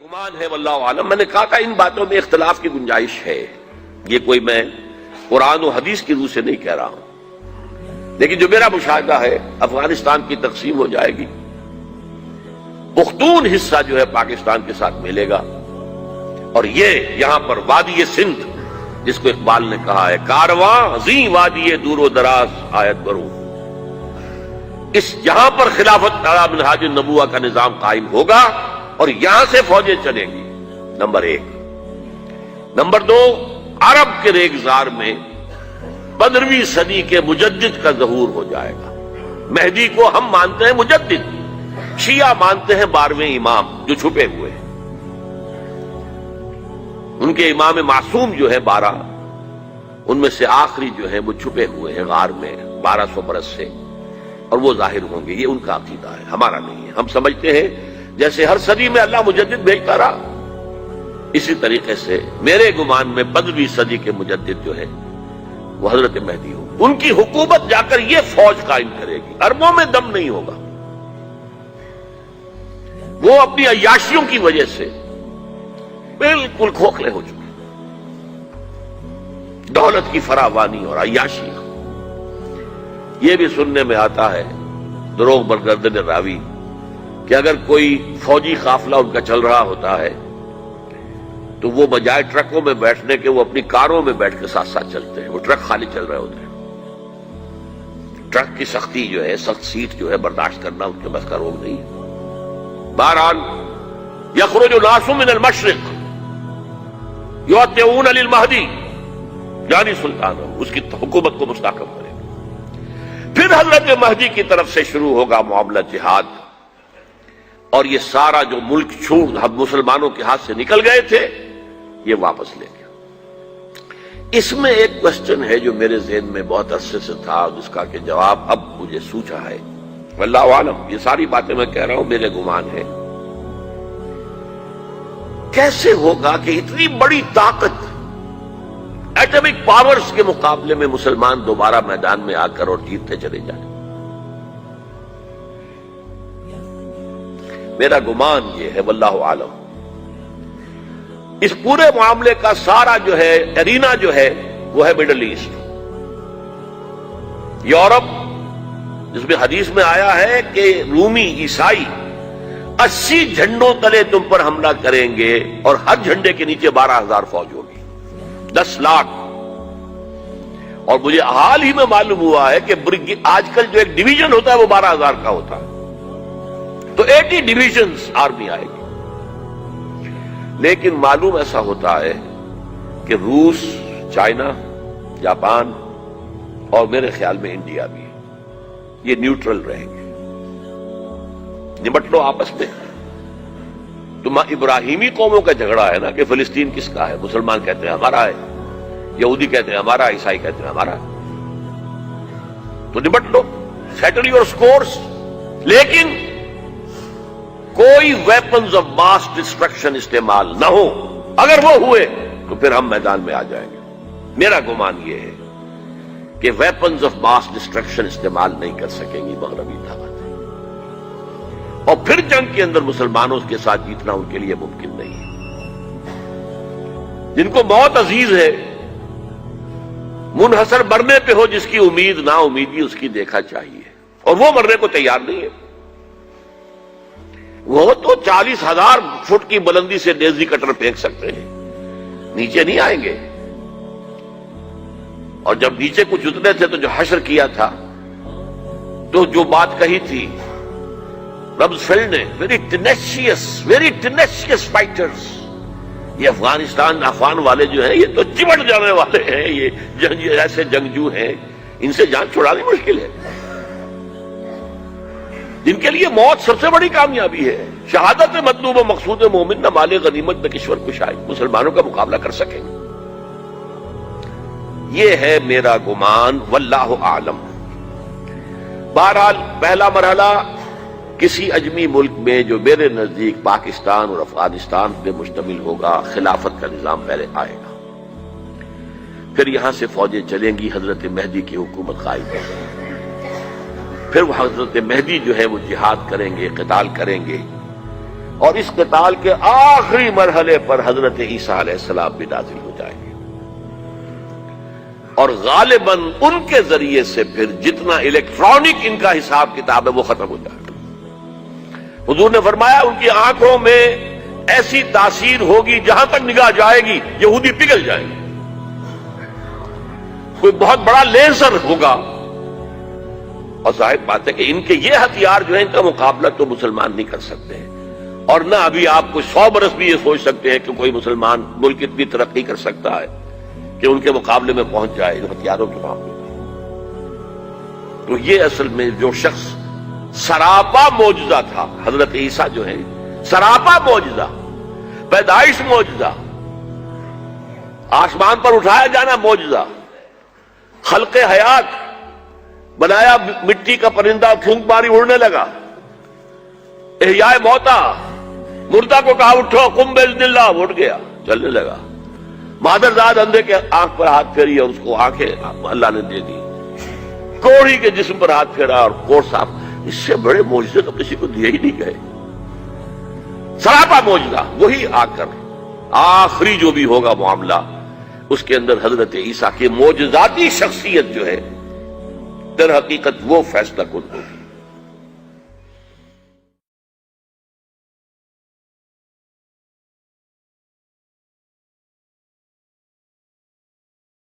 گمان ہے واللہ عالم. میں نے کہا تھا ان باتوں میں اختلاف کی گنجائش ہے، یہ کوئی میں قرآن و حدیث کی روح سے نہیں کہہ رہا ہوں، لیکن جو میرا مشاہدہ ہے افغانستان کی تقسیم ہو جائے گی، پختون حصہ جو ہے پاکستان کے ساتھ ملے گا، اور یہ یہاں پر وادی سندھ جس کو اقبال نے کہا ہے کارواں زیں وادی دور و دراز آیت برو، اس یہاں پر خلافت علی منہاج النبوہ کا نظام قائم ہوگا اور یہاں سے فوجیں چلیں گی. نمبر 1. نمبر 2، عرب کے ریگزار میں 15ویں صدی کے مجدد کا ظہور ہو جائے گا. مہدی کو ہم مانتے ہیں مجدد، شیعہ مانتے ہیں 12ویں امام جو چھپے ہوئے ہیں. ان کے امام معصوم جو ہے 12، ان میں سے آخری جو ہے وہ چھپے ہوئے ہیں غار میں 1200 برس سے، اور وہ ظاہر ہوں گے. یہ ان کا عقیدہ ہے، ہمارا نہیں ہے. ہم سمجھتے ہیں جیسے ہر صدی میں اللہ مجدد بھیجتا رہا، اسی طریقے سے میرے گمان میں 15ویں صدی کے مجدد جو ہے وہ حضرت مہدی ہو. ان کی حکومت جا کر یہ فوج قائم کرے گی، اربوں میں دم نہیں ہوگا. وہ اپنی عیاشیوں کی وجہ سے بالکل کھوکھلے ہو چکے، دولت کی فراوانی اور عیاشی. یہ بھی سننے میں آتا ہے دروغ برگردن راوی کہ اگر کوئی فوجی قافلہ ان کا چل رہا ہوتا ہے تو وہ بجائے ٹرکوں میں بیٹھنے کے وہ اپنی کاروں میں بیٹھ کے ساتھ ساتھ چلتے ہیں. وہ ٹرک خالی چل رہے ہوتے ہیں. ٹرک کی سختی جو ہے، سخت سیٹ جو ہے برداشت کرنا ان کے بس کا روگ نہیں ہے. بہرحال یخرج الناس من المشرق یطیعون للمہدی یعنی سلطان، اس کی حکومت کو مستحکم کرے گا. پھر حضرت مہدی کی طرف سے شروع ہوگا معاملہ جہاد، اور یہ سارا جو ملک چھوٹ ہم مسلمانوں کے ہاتھ سے نکل گئے تھے یہ واپس لے گیا. اس میں ایک کوشچن ہے جو میرے ذہن میں بہت عرصے سے تھا، جس کا کہ جواب اب مجھے سوچا ہے. واللہ عالم، یہ ساری باتیں میں کہہ رہا ہوں میرے گمان ہے. کیسے ہوگا کہ اتنی بڑی طاقت ایٹمک پاورز کے مقابلے میں مسلمان دوبارہ میدان میں آ کر اور جیتتے چلے جائیں؟ میرا گمان یہ ہے واللہ عالم. اس پورے معاملے کا سارا جو ہے ارینا جو ہے وہ ہے مڈل ایسٹ، یورپ، جس میں حدیث میں آیا ہے کہ رومی عیسائی 80 جھنڈوں تلے تم پر حملہ کریں گے اور ہر جھنڈے کے نیچے 12,000 فوج ہوگی، 10 لاکھ. اور مجھے حال ہی میں معلوم ہوا ہے کہ آج کل جو ایک ڈویژن ہوتا ہے وہ 12,000 کا ہوتا ہے، تو 80 ڈویژنز آرمی آئے گی. لیکن معلوم ایسا ہوتا ہے کہ روس، چائنا، جاپان اور میرے خیال میں انڈیا بھی یہ نیوٹرل رہیں گے. نمٹ لو آپس میں. تم ابراہیمی قوموں کا جھگڑا ہے نا کہ فلسطین کس کا ہے، مسلمان کہتے ہیں ہمارا ہے، یہودی کہتے ہیں ہمارا، عیسائی کہتے ہیں ہمارا. تو نمٹ لو، سیٹل یور سکورز. لیکن کوئی ویپنز آف ماس ڈسٹرکشن استعمال نہ ہو. اگر وہ ہوئے تو پھر ہم میدان میں آ جائیں گے. میرا گمان یہ ہے کہ ویپنز آف ماس ڈسٹرکشن استعمال نہیں کر سکیں گی مغربی طاقتیں، اور پھر جنگ کے اندر مسلمانوں کے ساتھ جیتنا ان کے لیے ممکن نہیں ہے. جن کو موت عزیز ہے، منحصر مرنے پہ ہو جس کی امید نا امیدی اس کی دیکھا چاہیے، اور وہ مرنے کو تیار نہیں ہے. وہ تو 40,000 فٹ کی بلندی سے ڈیزی کٹر پھینک سکتے ہیں، نیچے نہیں آئیں گے. اور جب نیچے کچھ اتنے تھے تو جو حشر کیا تھا، تو جو بات کہی تھی رمزفیلڈ نے، ویری ٹینیشیس فائٹرز. یہ افغان والے جو ہیں یہ تو چمٹ جانے والے ہیں، یہ ایسے جنگجو ہیں، ان سے جان چھڑانی مشکل ہے، جن کے لیے موت سب سے بڑی کامیابی ہے. شہادت مطلوب و مقصود مومن نہ مال غنیمت نہ کشور کشائی. مسلمانوں کا مقابلہ کر سکیں گے. یہ ہے میرا گمان واللہ عالم. بہرحال پہلا مرحلہ کسی اجمی ملک میں جو میرے نزدیک پاکستان اور افغانستان پہ مشتمل ہوگا، خلافت کا نظام پہلے آئے گا، پھر یہاں سے فوجیں چلیں گی، حضرت مہدی کی حکومت قائم ہوگی. پھر وہ حضرت مہدی جو ہے وہ جہاد کریں گے، قتال کریں گے، اور اس قتال کے آخری مرحلے پر حضرت عیسیٰ علیہ السلام بھی نازل ہو جائیں گے، اور غالباً ان کے ذریعے سے پھر جتنا الیکٹرانک ان کا حساب کتاب ہے وہ ختم ہو جائے گا۔ حضور نے فرمایا ان کی آنکھوں میں ایسی تاثیر ہوگی جہاں تک نگاہ جائے گی یہودی پگھل جائیں گے، کوئی بہت بڑا لیزر ہوگا، اور ظاہر بات ہے کہ ان کے یہ ہتھیار جو ہیں ان کا مقابلہ تو مسلمان نہیں کر سکتے ہیں، اور نہ ابھی آپ کو 100 برس بھی یہ سوچ سکتے ہیں کہ کوئی مسلمان ملک اتنی ترقی کر سکتا ہے کہ ان کے مقابلے میں پہنچ جائے ان ہتھیاروں کے معاملے میں۔ تو یہ اصل میں جو شخص سراپا معجزہ تھا، حضرت عیسیٰ جو ہے سراپا معجزہ، پیدائش معجزہ، آسمان پر اٹھایا جانا معجزہ، خلق حیات، بنایا مٹی کا پرندہ پھونک ماری اڑنے لگا، احیاء موتا، مردہ کو کہا اٹھو قم باذن اللہ، اٹھ گیا چلنے لگا، مادرزاد اندھے کے آنکھ پر ہاتھ پھیری اور اس کو آنکھیں اللہ نے دے دی، کوڑھی کے جسم پر ہاتھ پھیرا اور کوڑ صاف۔ اس سے بڑے معجزے تو کسی کو دیے ہی نہیں گئے، سراپا معجزہ۔ وہی آ کر آخری جو بھی ہوگا معاملہ، اس کے اندر حضرت عیسیٰ کی معجزاتی شخصیت جو ہے در حقیقت وہ فیصلہ کن ہوگی۔